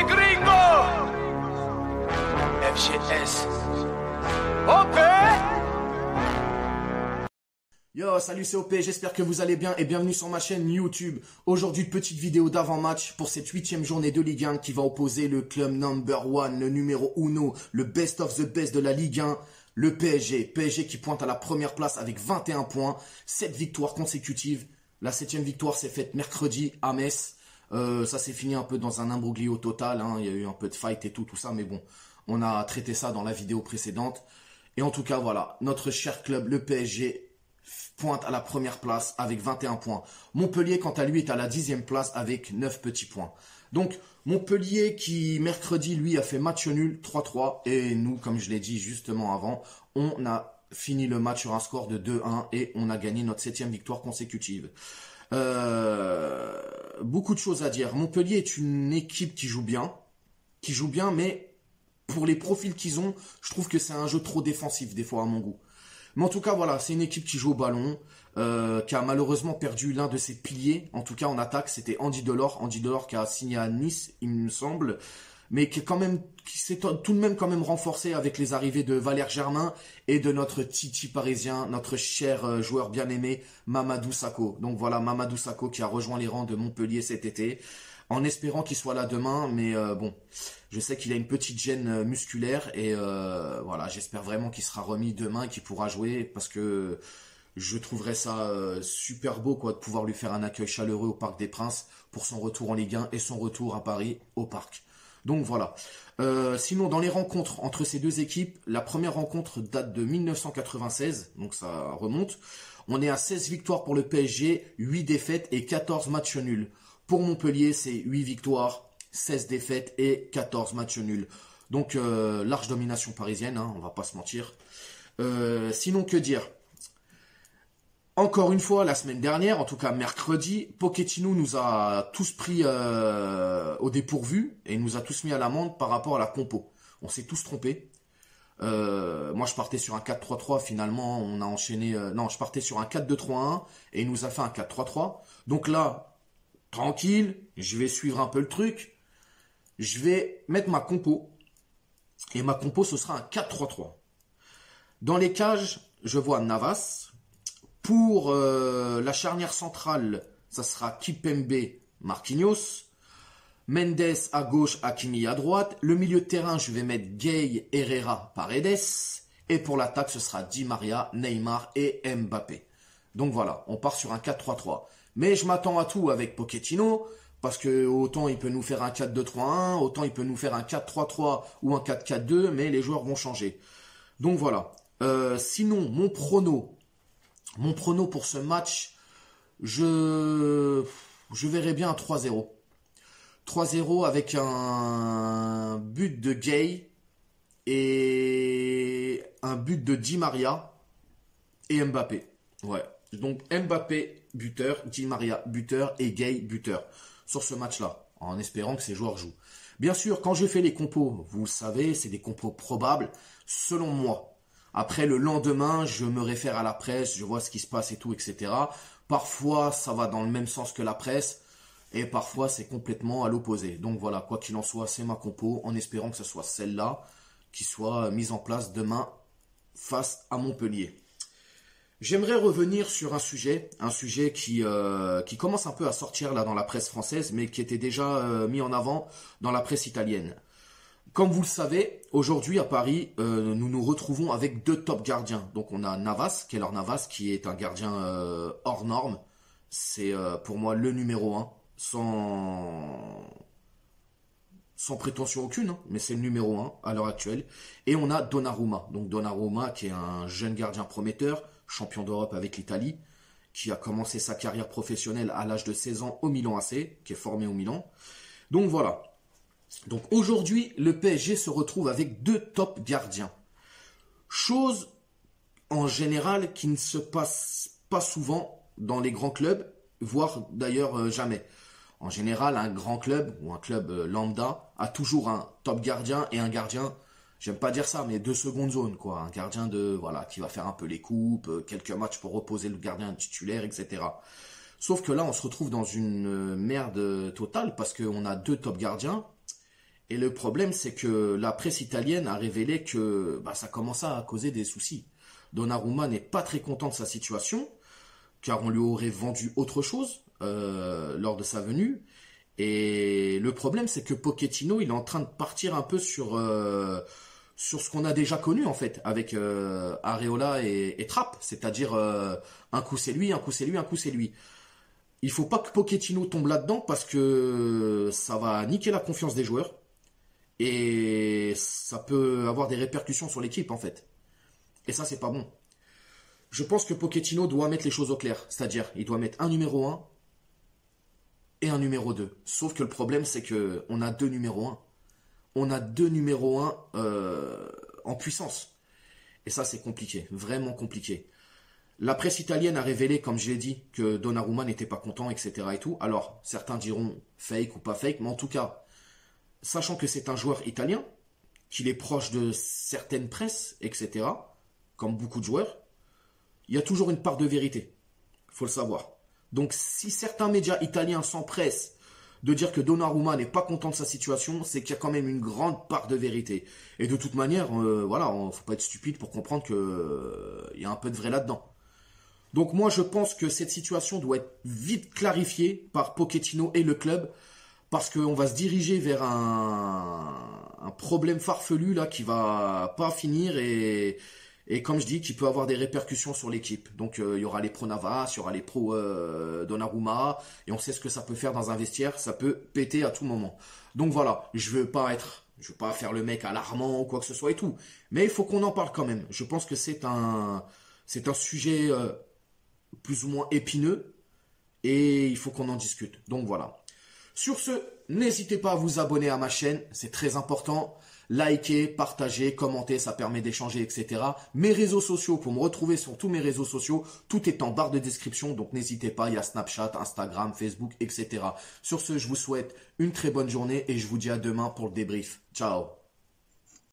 les gringos. FGS. OP. Yo, salut, c'est OP, j'espère que vous allez bien et bienvenue sur ma chaîne YouTube. Aujourd'hui, petite vidéo d'avant-match pour cette 8e journée de Ligue 1 qui va opposer le club number one, le numéro uno, le best of the best de la Ligue 1, le PSG. PSG qui pointe à la première place avec 21 points, 7 victoires consécutives. La 7e victoire s'est faite mercredi à Metz. Ça s'est fini un peu dans un imbroglio total, hein. Il y a eu un peu de fight et tout ça, mais bon, on a traité ça dans la vidéo précédente. Et en tout cas, voilà, notre cher club, le PSG, pointe à la première place avec 21 points. Montpellier, quant à lui, est à la 10e place avec 9 petits points. Donc, Montpellier qui, mercredi, lui, a fait match nul 3-3. Et nous, comme je l'ai dit justement avant, on a fini le match sur un score de 2-1 et on a gagné notre 7e victoire consécutive. Beaucoup de choses à dire. Montpellier est une équipe qui joue bien, mais pour les profils qu'ils ont, je trouve que c'est un jeu trop défensif des fois à mon goût. Mais en tout cas, voilà, c'est une équipe qui joue au ballon, qui a malheureusement perdu l'un de ses piliers. En tout cas, en attaque, c'était Andy Delors. Andy Delors qui a signé à Nice, il me semble, mais qui s'est tout de même quand même renforcé avec les arrivées de Valère Germain et de notre Titi parisien, notre cher joueur bien-aimé, Mamadou Sakho. Donc voilà, Mamadou Sakho qui a rejoint les rangs de Montpellier cet été, en espérant qu'il soit là demain, mais bon, je sais qu'il a une petite gêne musculaire et voilà, j'espère vraiment qu'il sera remis demain et qu'il pourra jouer parce que je trouverais ça super beau quoi, de pouvoir lui faire un accueil chaleureux au Parc des Princes pour son retour en Ligue 1 et son retour à Paris au Parc. Donc voilà. Sinon, dans les rencontres entre ces deux équipes, la première rencontre date de 1996, donc ça remonte. On est à 16 victoires pour le PSG, 8 défaites et 14 matchs nuls. Pour Montpellier, c'est 8 victoires, 16 défaites et 14 matchs nuls. Donc, large domination parisienne, hein, on va pas se mentir. Sinon, que dire ? Encore une fois, la semaine dernière, en tout cas mercredi, Pochettino nous a tous pris au dépourvu et nous a tous mis à l'amende par rapport à la compo. On s'est tous trompés. Moi, je partais sur un 4-3-3. Finalement, on a enchaîné... non, je partais sur un 4-2-3-1 et il nous a fait un 4-3-3. Donc là, tranquille, je vais suivre un peu le truc. Je vais mettre ma compo. Et ma compo, ce sera un 4-3-3. Dans les cages, je vois Navas. Pour la charnière centrale, ça sera Kimpembe, Marquinhos. Mendes à gauche, Hakimi à droite. Le milieu de terrain, je vais mettre Gueye, Herrera, Paredes. Et pour l'attaque, ce sera Di Maria, Neymar et Mbappé. Donc voilà, on part sur un 4-3-3. Mais je m'attends à tout avec Pochettino, parce que autant il peut nous faire un 4-2-3-1, autant il peut nous faire un 4-3-3 ou un 4-4-2, mais les joueurs vont changer. Donc voilà. Sinon, mon prono pour ce match, je verrais bien un 3-0. 3-0 avec un but de Gueye et un but de Di Maria et Mbappé. Ouais. Donc Mbappé buteur, Di Maria buteur et Gueye buteur sur ce match-là, en espérant que ces joueurs jouent. Bien sûr, quand je fais les compos, vous le savez, c'est des compos probables, selon moi. Après, le lendemain, je me réfère à la presse, je vois ce qui se passe et tout, etc. Parfois, ça va dans le même sens que la presse, et parfois, c'est complètement à l'opposé. Donc voilà, quoi qu'il en soit, c'est ma compo, en espérant que ce soit celle-là qui soit mise en place demain face à Montpellier. J'aimerais revenir sur un sujet qui commence un peu à sortir là dans la presse française, mais qui était déjà mis en avant dans la presse italienne. Comme vous le savez, aujourd'hui à Paris, nous nous retrouvons avec 2 top gardiens. Donc on a Navas, Keylor Navas, qui est un gardien hors norme. C'est pour moi le numéro 1, sans prétention aucune, hein, mais c'est le numéro 1 à l'heure actuelle. Et on a Donnarumma. Donc Donnarumma qui est un jeune gardien prometteur, champion d'Europe avec l'Italie, qui a commencé sa carrière professionnelle à l'âge de 16 ans au Milan AC, qui est formé au Milan. Donc voilà. Donc aujourd'hui, le PSG se retrouve avec 2 top gardiens. Chose en général qui ne se passe pas souvent dans les grands clubs, voire d'ailleurs jamais. En général, un grand club ou un club lambda a toujours un top gardien et un gardien, j'aime pas dire ça, mais de seconde zone, quoi. Un gardien qui va faire un peu les coupes, quelques matchs pour reposer le gardien titulaire, etc. Sauf que là, on se retrouve dans une merde totale parce qu'on a 2 top gardiens. Et le problème, c'est que la presse italienne a révélé que ça commençait à causer des soucis. Donnarumma n'est pas très content de sa situation, car on lui aurait vendu autre chose lors de sa venue. Et le problème, c'est que Pochettino, il est en train de partir un peu sur ce qu'on a déjà connu, en fait, avec Areola et Trapp. C'est-à-dire, un coup c'est lui, un coup c'est lui, un coup c'est lui. Il faut pas que Pochettino tombe là-dedans parce que ça va niquer la confiance des joueurs. Et ça peut avoir des répercussions sur l'équipe, en fait. Et ça, c'est pas bon. Je pense que Pochettino doit mettre les choses au clair. C'est-à-dire, il doit mettre un numéro 1 et un numéro 2. Sauf que le problème, c'est que on a deux numéros 1. On a deux numéros 1 en puissance. Et ça, c'est compliqué. Vraiment compliqué. La presse italienne a révélé, comme je l'ai dit, que Donnarumma n'était pas content, etc. et tout. Alors, certains diront fake ou pas fake, mais en tout cas, sachant que c'est un joueur italien, qu'il est proche de certaines presses, etc., comme beaucoup de joueurs, il y a toujours une part de vérité. Il faut le savoir. Donc, si certains médias italiens s'empressent de dire que Donnarumma n'est pas content de sa situation, c'est qu'il y a quand même une grande part de vérité. Et de toute manière, voilà, faut pas être stupide pour comprendre qu'il y a un peu de vrai là-dedans. Donc moi, je pense que cette situation doit être vite clarifiée par Pochettino et le club, parce qu'on va se diriger vers un problème farfelu là qui va pas finir et comme je dis, qui peut avoir des répercussions sur l'équipe. Donc il y aura les pro Navas, il y aura les pro Donnarumma, et on sait ce que ça peut faire dans un vestiaire, ça peut péter à tout moment. Donc voilà, je veux pas faire le mec alarmant ou quoi que ce soit et tout, mais il faut qu'on en parle quand même. Je pense que c'est un sujet plus ou moins épineux et il faut qu'on en discute. Donc voilà. Sur ce, n'hésitez pas à vous abonner à ma chaîne, c'est très important. Likez, partagez, commentez, ça permet d'échanger, etc. Mes réseaux sociaux, pour me retrouver sur tous mes réseaux sociaux, tout est en barre de description, donc n'hésitez pas, il y a Snapchat, Instagram, Facebook, etc. Sur ce, je vous souhaite une très bonne journée et je vous dis à demain pour le débrief. Ciao.